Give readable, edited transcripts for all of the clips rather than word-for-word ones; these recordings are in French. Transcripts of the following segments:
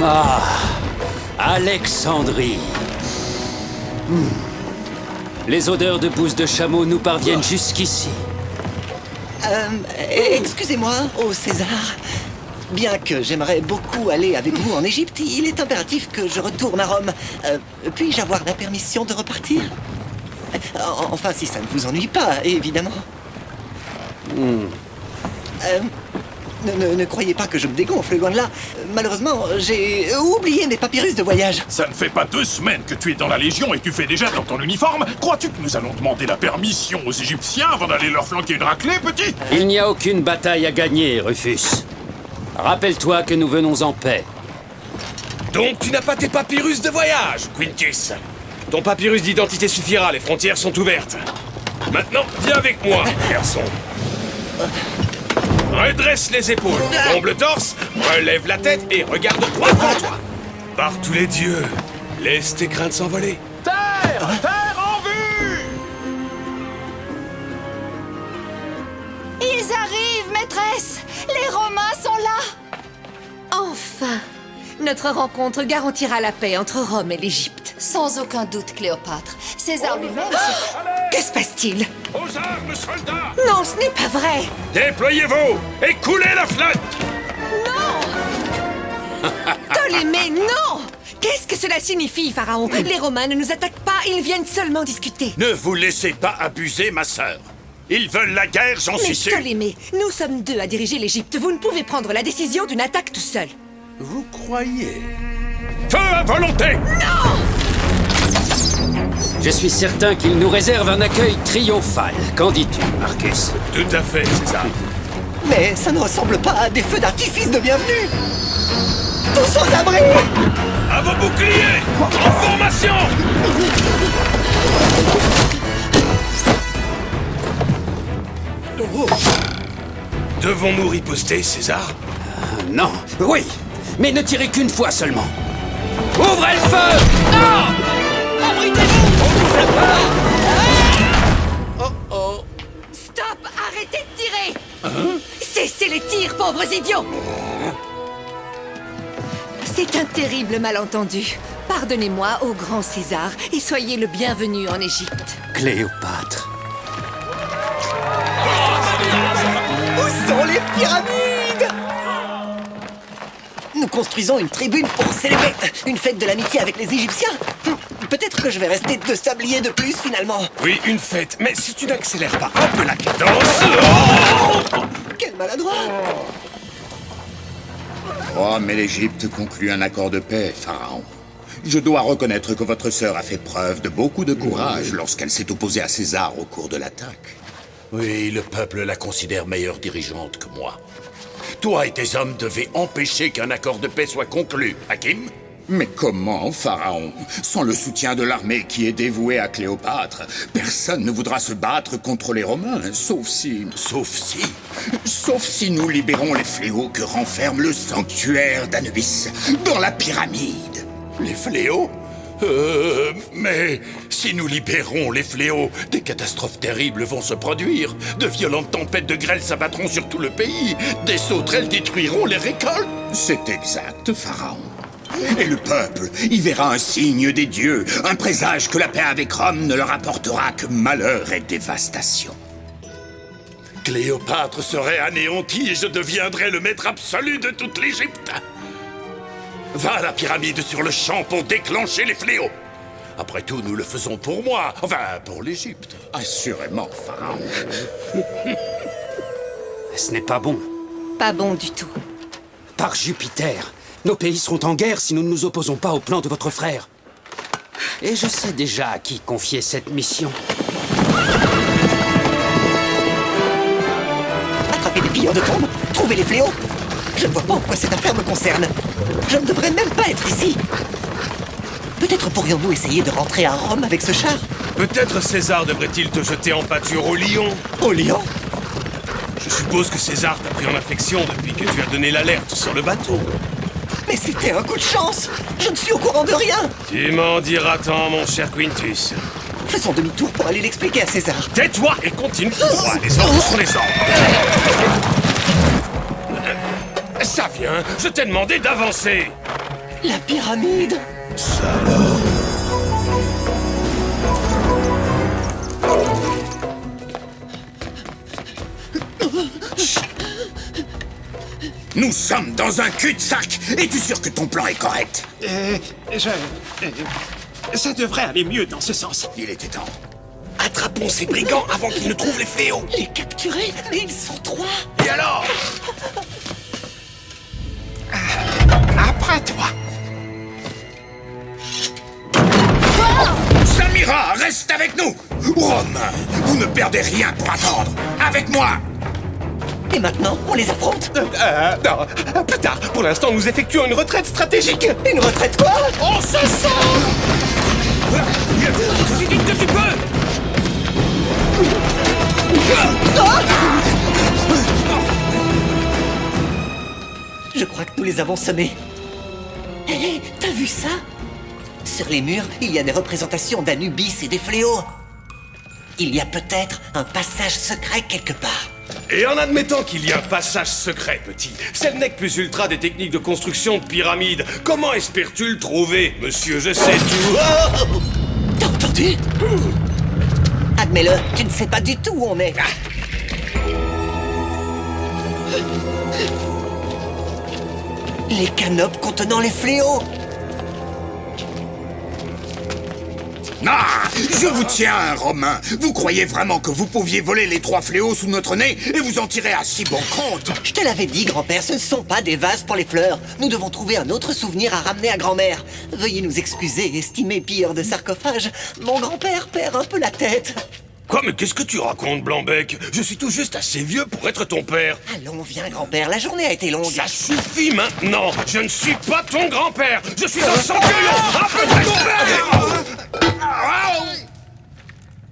Ah, Alexandrie. Les odeurs de bouse de chameau nous parviennent jusqu'ici. Excusez-moi, ô César. Bien que j'aimerais beaucoup aller avec vous en Égypte, il est impératif que je retourne à Rome. Puis-je avoir la permission de repartir? Enfin, si ça ne vous ennuie pas, évidemment. Ne croyez pas que je me dégonfle, loin de là. Malheureusement, j'ai oublié mes papyrus de voyage. Ça ne fait pas 2 semaines que tu es dans la Légion et tu fais déjà dans ton uniforme. Crois-tu que nous allons demander la permission aux Égyptiens avant d'aller leur flanquer une raclée, petit? Il n'y a aucune bataille à gagner, Rufus. Rappelle-toi que nous venons en paix. Donc tu n'as pas tes papyrus de voyage, Quintus. Ton papyrus d'identité suffira, les frontières sont ouvertes. Maintenant, viens avec moi, garçon. Redresse les épaules, tombe le torse, relève la tête et regarde droit devant toi. Par tous les dieux, laisse tes craintes s'envoler. Terre! Terre en vue! Ils arrivent, maîtresse! Les Romains sont là! Enfin! Notre rencontre garantira la paix entre Rome et l'Égypte. Sans aucun doute, Cléopâtre. César lui-même... Que se passe-t-il? Aux armes, soldats! Non, ce n'est pas vrai! Déployez-vous et coulez la flotte! Ptolémée, non! Qu'est-ce que cela signifie, Pharaon? Les Romains ne nous attaquent pas, ils viennent seulement discuter. Ne vous laissez pas abuser, ma sœur. Ils veulent la guerre, j'en Mais suis sûr. Ptolémée, nous sommes 2 à diriger l'Égypte. Vous ne pouvez prendre la décision d'une attaque tout seul. Vous croyez? Feu à volonté! Je suis certain qu'il nous réserve un accueil triomphal. Qu'en dis-tu, Marcus? Tout à fait, César. Mais ça ne ressemble pas à des feux d'artifice de bienvenue. Tous aux abris! À vos boucliers! En formation! Devons-nous riposter, César? Non, oui, mais ne tirez qu'une fois seulement. Ouvrez le feu! Stop! Arrêtez de tirer! Cessez les tirs, pauvres idiots! C'est un terrible malentendu. Pardonnez-moi, ô grand César, et soyez le bienvenu en Égypte. Cléopâtre. Où sont les pyramides? Nous construisons une tribune pour célébrer une fête de l'amitié avec les Égyptiens. Peut-être que je vais rester 2 sabliers de plus, finalement. Oui, une fête, mais si tu n'accélères pas un peu la cadence... Quel maladroit! Rome et l'Égypte concluent un accord de paix, Pharaon. Je dois reconnaître que votre sœur a fait preuve de beaucoup de courage lorsqu'elle s'est opposée à César au cours de l'attaque. Oui, le peuple la considère meilleure dirigeante que moi. Toi et tes hommes devez empêcher qu'un accord de paix soit conclu, Hakim. Mais comment, Pharaon? Sans le soutien de l'armée qui est dévouée à Cléopâtre, personne ne voudra se battre contre les Romains, sauf si... Sauf si nous libérons les fléaux que renferme le sanctuaire d'Anubis dans la pyramide. Les fléaux? Mais si nous libérons les fléaux, des catastrophes terribles vont se produire. De violentes tempêtes de grêle s'abattront sur tout le pays. Des sauterelles détruiront les récoltes. C'est exact, Pharaon. Et le peuple y verra un signe des dieux, un présage que la paix avec Rome ne leur apportera que malheur et dévastation. Cléopâtre serait anéantie et je deviendrais le maître absolu de toute l'Égypte. Va à la pyramide sur le champ pour déclencher les fléaux. Après tout, nous le faisons pour moi, enfin pour l'Égypte. Assurément, Pharaon. Ce n'est pas bon. Pas bon du tout. Par Jupiter, nos pays seront en guerre si nous ne nous opposons pas au plan de votre frère. Et je sais déjà à qui confier cette mission. Attraper des pilleurs de tombes, trouver les fléaux. Je ne vois pas en quoi cette affaire me concerne. Je ne devrais même pas être ici. Peut-être pourrions-nous essayer de rentrer à Rome avec ce char? Peut-être César devrait-il te jeter en pâture au lion. Au lion? Je suppose que César t'a pris en affection depuis que tu as donné l'alerte sur le bateau. Mais c'était un coup de chance. Je ne suis au courant de rien. Tu m'en diras tant, mon cher Quintus. Faisons demi-tour pour aller l'expliquer à César. Tais-toi et continue tout droit. Les ordres sont les ordres. Ça vient, je t'ai demandé d'avancer. La pyramide! Nous sommes dans un cul-de-sac. Es-tu sûr que ton plan est correct? Ça devrait aller mieux dans ce sens. Il était temps. Attrapons ces brigands avant qu'ils ne trouvent les fléaux. Les capturer? Mais ils sont 3! Et alors? Après toi. Samira, reste avec nous. Romain, vous ne perdez rien pour attendre. Avec moi. Et maintenant, on les affronte? Non, plus tard. Pour l'instant, nous effectuons une retraite stratégique. Une retraite quoi? On se sent. Si vite que tu peux. Je crois que nous les avons semés. Hé, t'as vu ça? Sur les murs, il y a des représentations d'Anubis et des fléaux. Il y a peut-être un passage secret quelque part. Et en admettant qu'il y a un passage secret, petit, c'est le nec plus ultra des techniques de construction de pyramides. Comment espères-tu le trouver, monsieur? Je sais tout. Oh! T'as entendu? Admets-le, tu ne sais pas du tout où on est. Les canopes contenant les fléaux. Ah, je vous tiens, Romain. Vous croyez vraiment que vous pouviez voler les 3 fléaux sous notre nez et vous en tirer à si bon compte? Je te l'avais dit, grand-père, ce ne sont pas des vases pour les fleurs. Nous devons trouver un autre souvenir à ramener à grand-mère. Veuillez nous excuser, estimé pilleur de sarcophage. Mon grand-père perd un peu la tête. Quoi, mais qu'est-ce que tu racontes, Blanc-Bec? Je suis tout juste assez vieux pour être ton père. Allons, viens, grand-père, la journée a été longue. Ça suffit maintenant. Je ne suis pas ton grand-père. Je suis un centurion. Un peu de respect.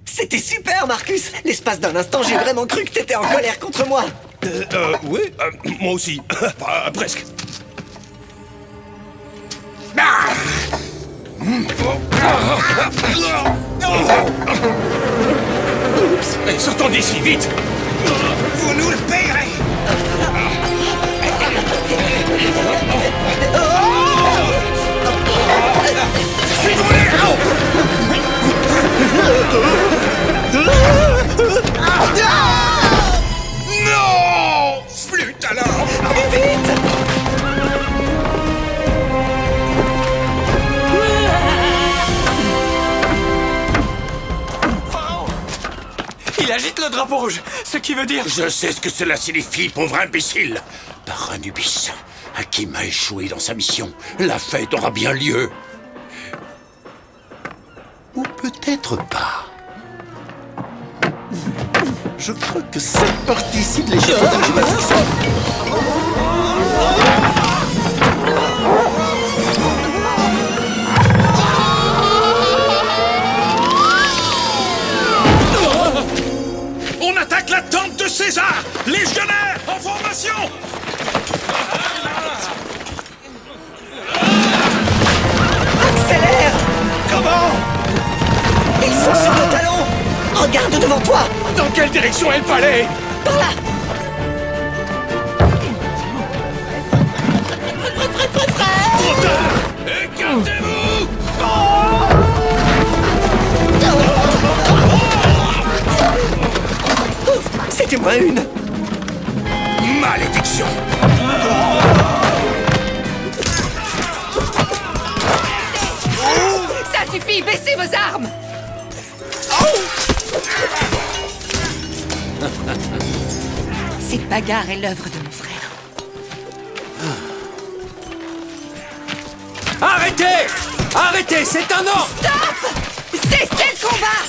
C'était super, Marcus. L'espace d'un instant, j'ai vraiment cru que t'étais en colère contre moi. Oui, moi aussi. Presque. Oups. Sortons d'ici, vite. Vous nous le payerez. Non! Flûte alors! Plus vite! Il agite le drapeau rouge, ce qui veut dire... Je sais ce que cela signifie, pauvre imbécile. Par Anubis, Hakim a échoué dans sa mission. La fête aura bien lieu. Ou peut-être pas. Je crois que cette partie-ci de l'échafaudage est nécessaire. On attaque la tente de César. Légionnaires, en formation. Accélère! Comment? Ils sont sur le talon! Regarde devant toi! Dans quelle direction est le palais? Par là! Trop tard! Écartez-vous! Ouf, c'était moins une! Malédiction! Ça suffit, baissez vos armes! Cette bagarre est l'œuvre de mon frère. Arrêtez! Arrêtez, c'est un ordre! Stop! Cessez le combat!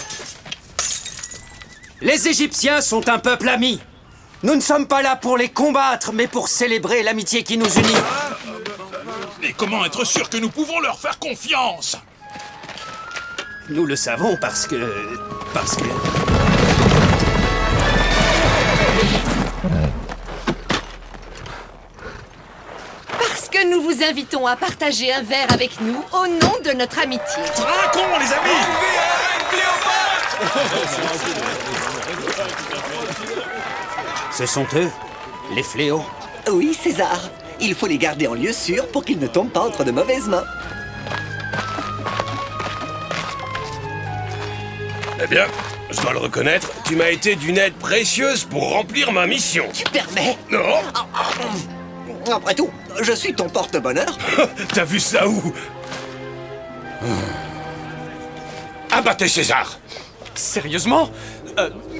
Les Égyptiens sont un peuple ami. Nous ne sommes pas là pour les combattre, mais pour célébrer l'amitié qui nous unit. Et comment être sûr que nous pouvons leur faire confiance? Nous le savons parce que... Parce que nous vous invitons à partager un verre avec nous au nom de notre amitié. Trinquons, les amis! Ce sont eux, les fléaux. Oui, César. Il faut les garder en lieu sûr pour qu'ils ne tombent pas entre de mauvaises mains. Eh bien, je dois le reconnaître, tu m'as été d'une aide précieuse pour remplir ma mission. Tu permets? Non? Après tout, je suis ton porte-bonheur. T'as vu ça où? Abattez César! Sérieusement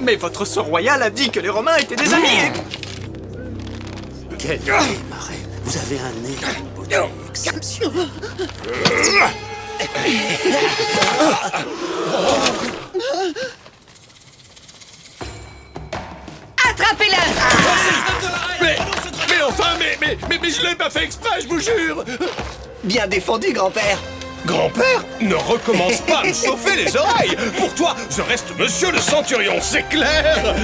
Mais votre sœur royale a dit que les Romains étaient des amis et... Quel nez, Marais. Vous avez un nez d'une beauté exceptionnelle. Attrapez-le! Mais enfin, mais je l'ai pas fait exprès, je vous jure! Bien défendu, grand-père. Grand-père, ne recommence pas à me chauffer les oreilles. Pour toi, je reste monsieur le centurion, c'est clair?